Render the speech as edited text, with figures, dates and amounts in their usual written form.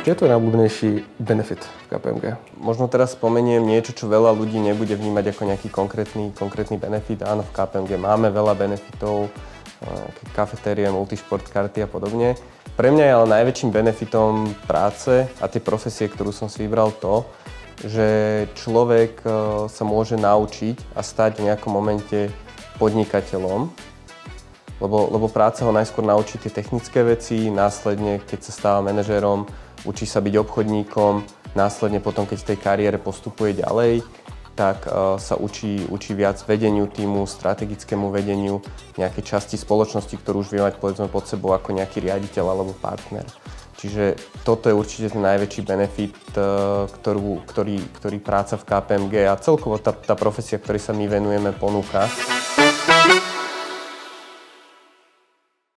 Aký je to najobľúbenejší benefit v KPMG? Možno teraz spomeniem niečo, čo veľa ľudí nebude vnímať ako nejaký konkrétny benefit. Áno, v KPMG máme veľa benefitov, kafetérie, multišport, karty a podobne. Pre mňa je ale najväčším benefitom práce a tej profesie, ktorú som si vybral to, že človek sa môže naučiť a stať v nejakom momente podnikateľom, lebo práca ho najskôr naučí tie technické veci, následne, keď sa stáva manažérom, učí sa byť obchodníkom, následne potom, keď v tej kariére postupuje ďalej, tak sa učí viac vedeniu tímu, strategickému vedeniu nejakej časti spoločnosti, ktorú už vie mať povedzme pod sebou ako nejaký riaditeľ alebo partner. Čiže toto je určite ten najväčší benefit, ktorý práca v KPMG a celkovo tá profesia, ktorej sa my venujeme, ponúka.